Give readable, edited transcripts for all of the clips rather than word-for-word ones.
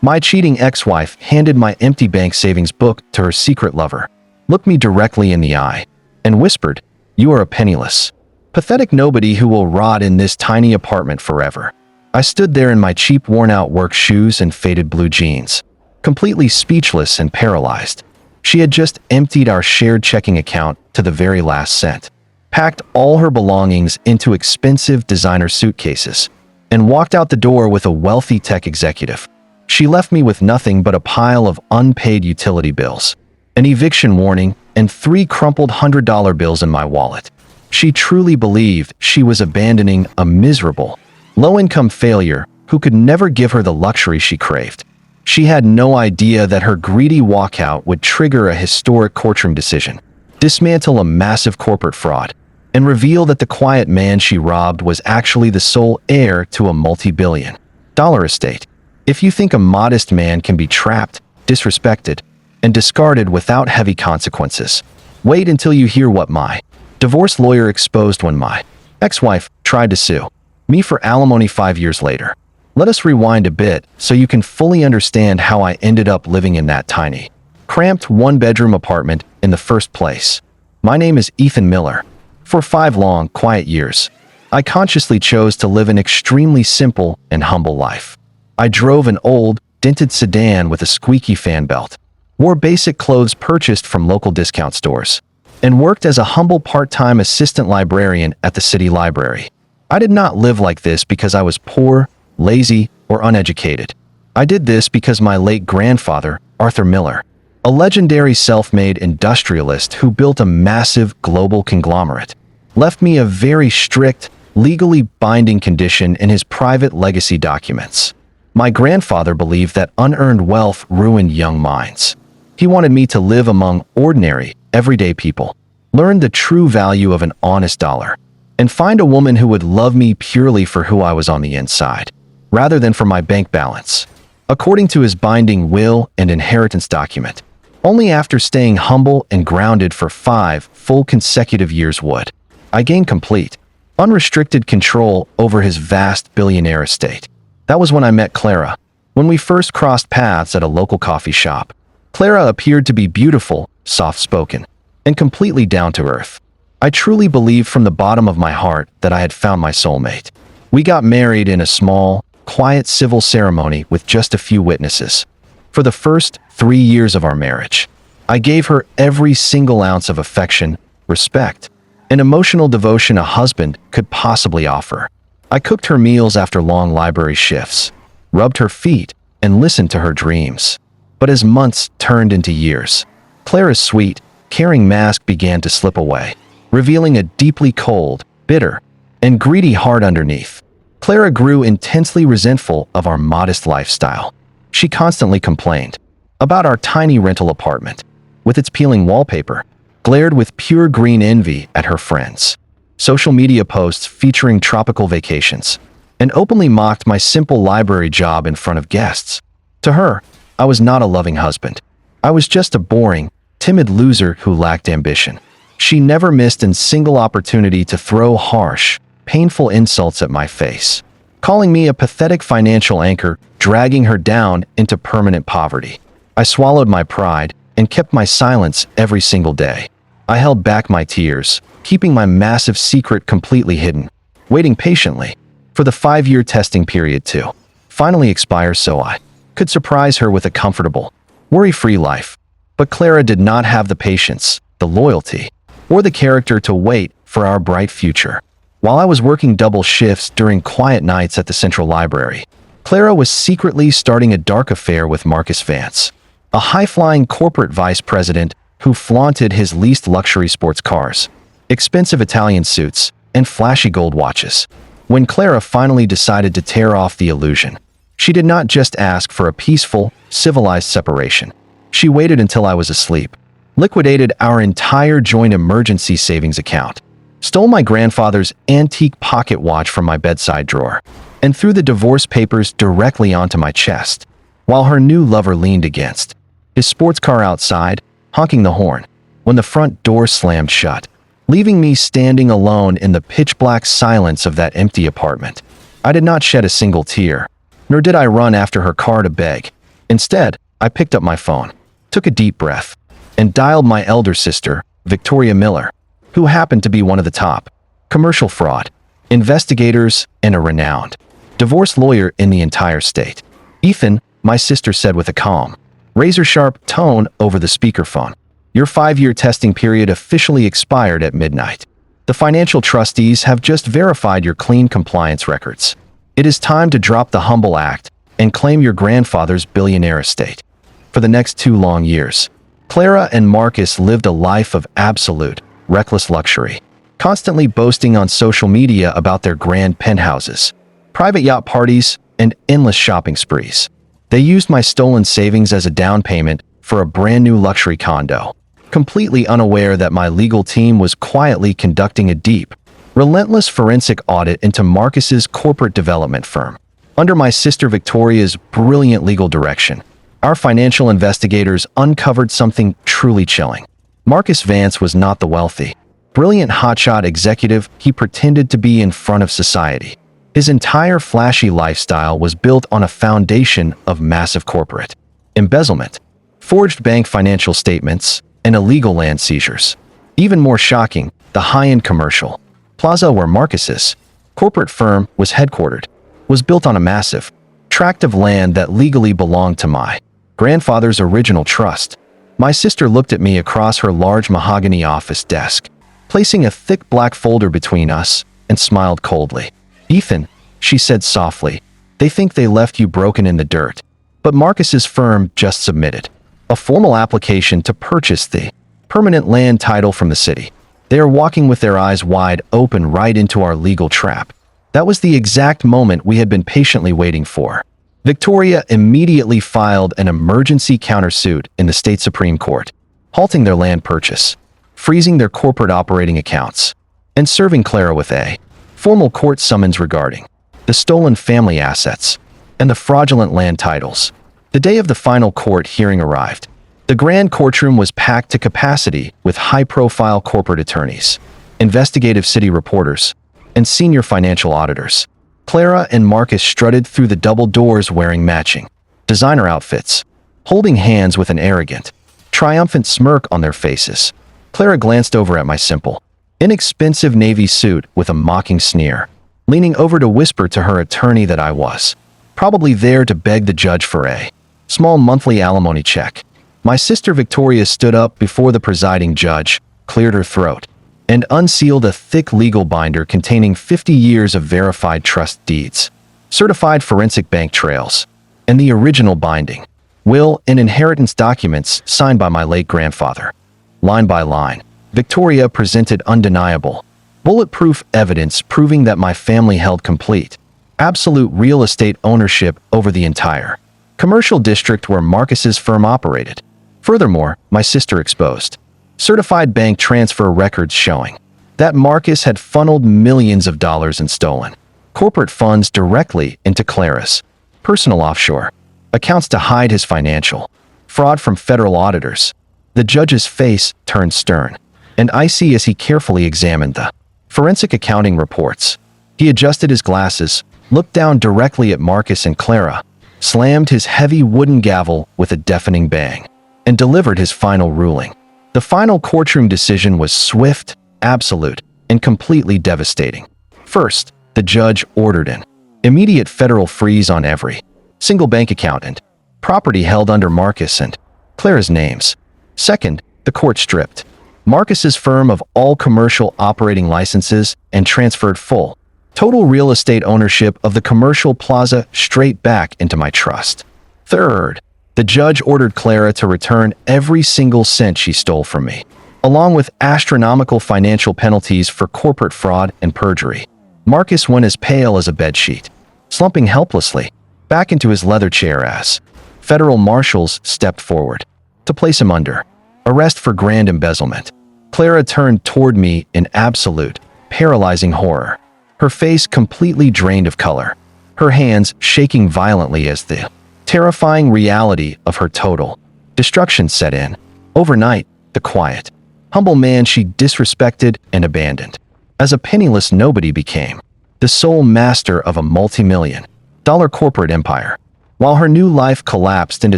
My cheating ex-wife handed my empty bank savings book to her secret lover, looked me directly in the eye, and whispered, "You are a penniless, pathetic nobody who will rot in this tiny apartment forever." I stood there in my cheap worn-out work shoes and faded blue jeans, completely speechless and paralyzed. She had just emptied our shared checking account to the very last cent, packed all her belongings into expensive designer suitcases, and walked out the door with a wealthy tech executive. She left me with nothing but a pile of unpaid utility bills, an eviction warning, and 3 crumpled $100 bills in my wallet. She truly believed she was abandoning a miserable, low-income failure who could never give her the luxury she craved. She had no idea that her greedy walkout would trigger a historic courtroom decision, dismantle a massive corporate fraud, and reveal that the quiet man she robbed was actually the sole heir to a multi-billion-dollar estate. If you think a modest man can be trapped, disrespected, and discarded without heavy consequences, wait until you hear what my divorce lawyer exposed when my ex-wife tried to sue me for alimony 5 years later. Let us rewind a bit so you can fully understand how I ended up living in that tiny, cramped one-bedroom apartment in the first place. My name is Ethan Miller. For 5 long, quiet years, I consciously chose to live an extremely simple and humble life. I drove an old, dented sedan with a squeaky fan belt, wore basic clothes purchased from local discount stores, and worked as a humble part-time assistant librarian at the city library. I did not live like this because I was poor, lazy, or uneducated. I did this because my late grandfather, Arthur Miller, a legendary self-made industrialist who built a massive global conglomerate, left me a very strict, legally binding condition in his private legacy documents. My grandfather believed that unearned wealth ruined young minds. He wanted me to live among ordinary, everyday people, learn the true value of an honest dollar, and find a woman who would love me purely for who I was on the inside, rather than for my bank balance. According to his binding will and inheritance document, only after staying humble and grounded for 5 full consecutive years would I gain complete, unrestricted control over his vast billionaire estate. That was when I met Clara. When we first crossed paths at a local coffee shop, Clara appeared to be beautiful, soft-spoken, and completely down-to-earth. I truly believed from the bottom of my heart that I had found my soulmate. We got married in a small, quiet civil ceremony with just a few witnesses. For the first 3 years of our marriage, I gave her every single ounce of affection, respect, and emotional devotion a husband could possibly offer. I cooked her meals after long library shifts, rubbed her feet, and listened to her dreams. But as months turned into years, Clara's sweet, caring mask began to slip away, revealing a deeply cold, bitter, and greedy heart underneath. Clara grew intensely resentful of our modest lifestyle. She constantly complained about our tiny rental apartment, with its peeling wallpaper, glared with pure green envy at her friends' social media posts featuring tropical vacations, and openly mocked my simple library job in front of guests. To her, I was not a loving husband. I was just a boring, timid loser who lacked ambition. She never missed a single opportunity to throw harsh, painful insults at my face, calling me a pathetic financial anchor, dragging her down into permanent poverty. I swallowed my pride and kept my silence every single day. I held back my tears, keeping my massive secret completely hidden, waiting patiently for the 5-year testing period to finally expire so I could surprise her with a comfortable, worry-free life. But Clara did not have the patience, the loyalty, or the character to wait for our bright future. While I was working double shifts during quiet nights at the Central Library, Clara was secretly starting a dark affair with Marcus Vance, a high-flying corporate vice president who flaunted his leased luxury sports cars, expensive Italian suits, and flashy gold watches. When Clara finally decided to tear off the illusion, she did not just ask for a peaceful, civilized separation. She waited until I was asleep, liquidated our entire joint emergency savings account, stole my grandfather's antique pocket watch from my bedside drawer, and threw the divorce papers directly onto my chest, while her new lover leaned against his sports car outside, honking the horn, when the front door slammed shut, leaving me standing alone in the pitch-black silence of that empty apartment. I did not shed a single tear, nor did I run after her car to beg. Instead, I picked up my phone, took a deep breath, and dialed my elder sister, Victoria Miller, who happened to be one of the top commercial fraud investigators and a renowned divorce lawyer in the entire state. "Ethan," my sister said with a calm, razor-sharp tone over the speakerphone, "your 5-year testing period officially expired at midnight. The financial trustees have just verified your clean compliance records. It is time to drop the humble act and claim your grandfather's billionaire estate." For the next 2 long years, Clara and Marcus lived a life of absolute, reckless luxury, constantly boasting on social media about their grand penthouses, private yacht parties, and endless shopping sprees. They used my stolen savings as a down payment for a brand new luxury condo, completely unaware that my legal team was quietly conducting a deep, relentless forensic audit into Marcus's corporate development firm. Under my sister Victoria's brilliant legal direction, our financial investigators uncovered something truly chilling. Marcus Vance was not the wealthy, brilliant hotshot executive he pretended to be in front of society. His entire flashy lifestyle was built on a foundation of massive corporate embezzlement, forged bank financial statements, and illegal land seizures. Even more shocking, the high-end commercial plaza where Marcus's corporate firm was headquartered was built on a massive tract of land that legally belonged to my grandfather's original trust. My sister looked at me across her large mahogany office desk, placing a thick black folder between us, and smiled coldly. "Ethan," she said softly, "they think they left you broken in the dirt, but Marcus's firm just submitted a formal application to purchase the permanent land title from the city. They are walking with their eyes wide open right into our legal trap." That was the exact moment we had been patiently waiting for. Victoria immediately filed an emergency countersuit in the state Supreme Court, halting their land purchase, freezing their corporate operating accounts, and serving Clara with a formal court summons regarding the stolen family assets and the fraudulent land titles. The day of the final court hearing arrived. The grand courtroom was packed to capacity with high-profile corporate attorneys, investigative city reporters, and senior financial auditors. Clara and Marcus strutted through the double doors wearing matching designer outfits, holding hands with an arrogant, triumphant smirk on their faces. Clara glanced over at my simple, inexpensive navy suit with a mocking sneer, leaning over to whisper to her attorney that I was probably there to beg the judge for a small monthly alimony check. My sister Victoria stood up before the presiding judge, cleared her throat, and unsealed a thick legal binder containing 50 years of verified trust deeds, certified forensic bank trails, and the original binding will and inheritance documents signed by my late grandfather. Line by line, Victoria presented undeniable, bulletproof evidence proving that my family held complete, absolute real estate ownership over the entire commercial district where Marcus's firm operated. Furthermore, my sister exposed certified bank transfer records showing that Marcus had funneled millions of dollars in stolen corporate funds directly into Clara's personal offshore accounts to hide his financial fraud from federal auditors. The judge's face turned stern and icy as he carefully examined the forensic accounting reports. He adjusted his glasses, looked down directly at Marcus and Clara, slammed his heavy wooden gavel with a deafening bang, and delivered his final ruling. The final courtroom decision was swift, absolute, and completely devastating. First, the judge ordered an immediate federal freeze on every single bank account and property held under Marcus and Clara's names. Second, the court stripped Marcus's firm of all commercial operating licenses and transferred full, total real estate ownership of the commercial plaza straight back into my trust. Third, the judge ordered Clara to return every single cent she stole from me, along with astronomical financial penalties for corporate fraud and perjury. Marcus went as pale as a bedsheet, slumping helplessly back into his leather chair as federal marshals stepped forward to place him under arrest for grand embezzlement. Clara turned toward me in absolute, paralyzing horror, her face completely drained of color, her hands shaking violently as the terrifying reality of her total destruction set in. Overnight, the quiet, humble man she disrespected and abandoned as a penniless nobody became the sole master of a multi-million-dollar corporate empire. while her new life collapsed into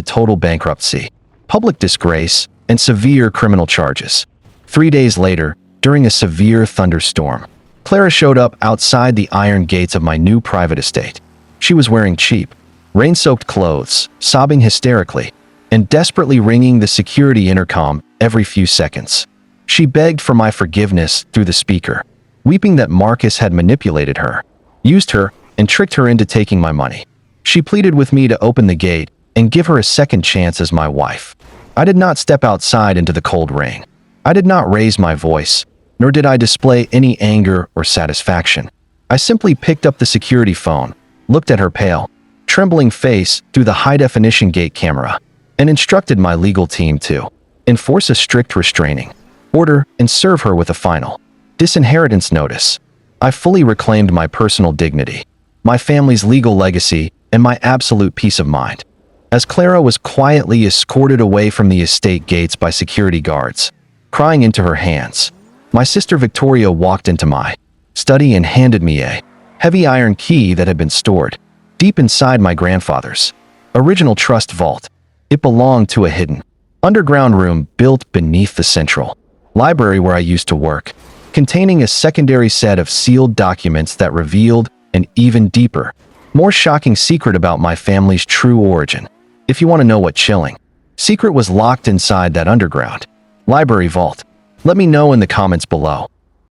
total bankruptcy, public disgrace, and severe criminal charges. 3 days later, during a severe thunderstorm, Clara showed up outside the iron gates of my new private estate. She was wearing cheap, rain-soaked clothes, sobbing hysterically, and desperately ringing the security intercom every few seconds. She begged for my forgiveness through the speaker, weeping that Marcus had manipulated her, used her, and tricked her into taking my money. She pleaded with me to open the gate and give her a second chance as my wife. I did not step outside into the cold rain. I did not raise my voice, nor did I display any anger or satisfaction. I simply picked up the security phone, looked at her pale, trembling face through the high-definition gate camera, and instructed my legal team to enforce a strict restraining order and serve her with a final disinheritance notice. I fully reclaimed my personal dignity, my family's legal legacy, and my absolute peace of mind. As Clara was quietly escorted away from the estate gates by security guards, crying into her hands, my sister Victoria walked into my study and handed me a heavy iron key that had been stored deep inside my grandfather's original trust vault. It belonged to a hidden underground room built beneath the central library where I used to work, containing a secondary set of sealed documents that revealed an even deeper, more shocking secret about my family's true origin. If you want to know what chilling secret was locked inside that underground library vault, let me know in the comments below.